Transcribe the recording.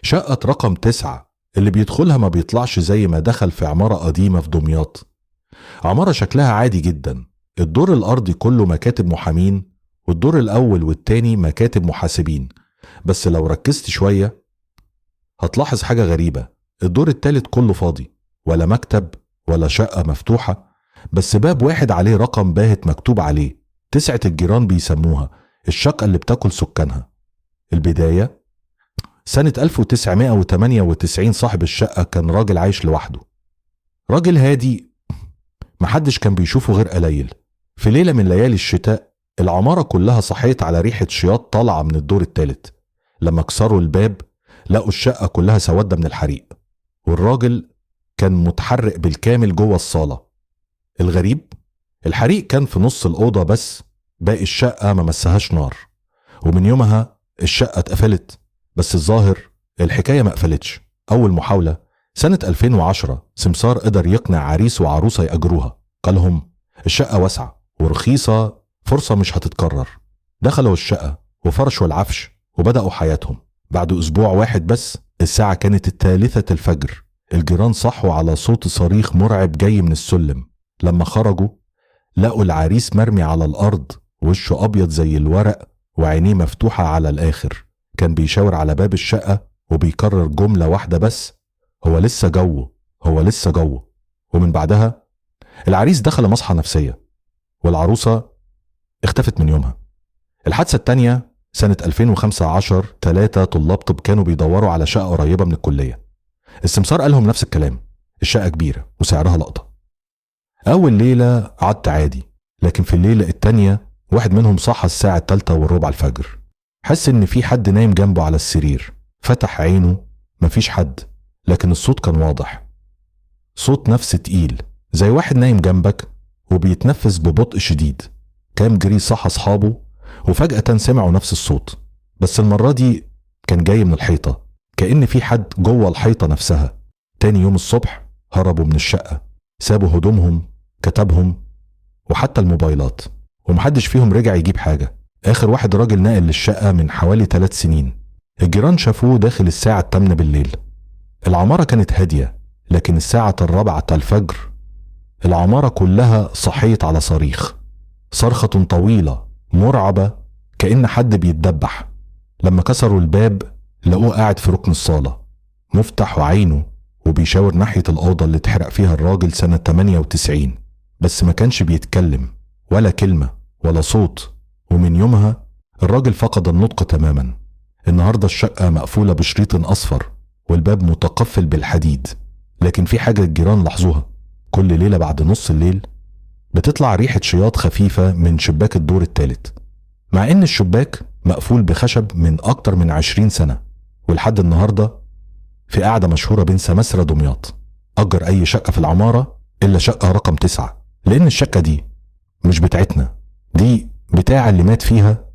شقة رقم 9 اللي بيدخلها ما بيطلعش زي ما دخل في عمارة قديمة في دمياط. عمارة شكلها عادي جدا، الدور الأرضي كله مكاتب محامين، والدور الأول والتاني مكاتب محاسبين. بس لو ركزت شوية هتلاحظ حاجة غريبة، الدور التالت كله فاضي، ولا مكتب ولا شقة مفتوحة، بس باب واحد عليه رقم باهت مكتوب عليه 9. الجيران بيسموها الشقة اللي بتاكل سكانها. البداية سنة 1998. صاحب الشقة كان راجل عايش لوحده، راجل هادي محدش كان بيشوفه غير قليل. في ليلة من ليالي الشتاء العمارة كلها صحيت على ريحة شياط طالعة من الدور التالت. لما كسروا الباب لقوا الشقة كلها سودة من الحريق، والراجل كان متحرق بالكامل جوه الصالة. الغريب الحريق كان في نص الأوضة بس، باقي الشقة ما مسهاش نار. ومن يومها الشقة اتقفلت، بس الظاهر الحكاية ما قفلتش. أول محاولة سنة 2010 سمسار قدر يقنع عريس وعروسة يأجروها، قالهم الشقة واسعة ورخيصة، فرصة مش هتتكرر. دخلوا الشقة وفرشوا العفش وبدأوا حياتهم. بعد أسبوع واحد بس، الساعة كانت 3 الفجر، الجيران صحوا على صوت صريخ مرعب جاي من السلم. لما خرجوا لقوا العريس مرمي على الأرض، وشه أبيض زي الورق وعينيه مفتوحة على الآخر. كان بيشاور على باب الشقة وبيكرر جملة واحدة بس: هو لسه جوه، هو لسه جوه. ومن بعدها العريس دخل مصحة نفسية، والعروسة اختفت من يومها. الحادثة التانية سنة 2015. 3 طلاب طب كانوا بيدوروا على شقة قريبة من الكلية. السمسار قالهم نفس الكلام، الشقة كبيرة وسعرها لقطة. أول ليلة قعدت عادي، لكن في الليلة التانية واحد منهم صحى الساعة 3:15 الفجر، حس إن في حد نايم جنبه على السرير. فتح عينه، مفيش حد، لكن الصوت كان واضح، صوت نفس تقيل زي واحد نايم جنبك وبيتنفس ببطء شديد. كام جري صح أصحابه، وفجأة سمعوا نفس الصوت، بس المرة دي كان جاي من الحيطة، كأن في حد جوه الحيطة نفسها. تاني يوم الصبح هربوا من الشقة، سابوا هدومهم، كتابهم، وحتى الموبايلات، ومحدش فيهم رجع يجيب حاجة. آخر واحد راجل ناقل للشقة من حوالي 3 سنين. الجيران شافوه داخل الساعة 8 بالليل. العمارة كانت هادية، لكن الساعة 4 الفجر العمارة كلها صحيت على صريخ، صرخة طويلة مرعبة كأن حد بيتدبح. لما كسروا الباب لقوه قاعد في ركن الصالة، مفتح وعينه، وبيشاور ناحية الأوضة اللي اتحرق فيها الراجل سنة 98. بس ما كانش بيتكلم، ولا كلمة ولا صوت. ومن يومها الراجل فقد النطق تماما. النهاردة الشقة مقفولة بشريط أصفر، والباب متقفل بالحديد. لكن في حاجة الجيران لاحظوها، كل ليلة بعد نص الليل بتطلع ريحة شياط خفيفة من شباك الدور الثالث، مع ان الشباك مقفول بخشب من اكتر من 20 سنة. ولحد النهاردة في قاعدة مشهورة بين سماسرة دمياط، أجر أي شقة في العمارة إلا شقة رقم 9، لأن الشقة دي مش بتاعتنا، دي بتاع اللي مات فيها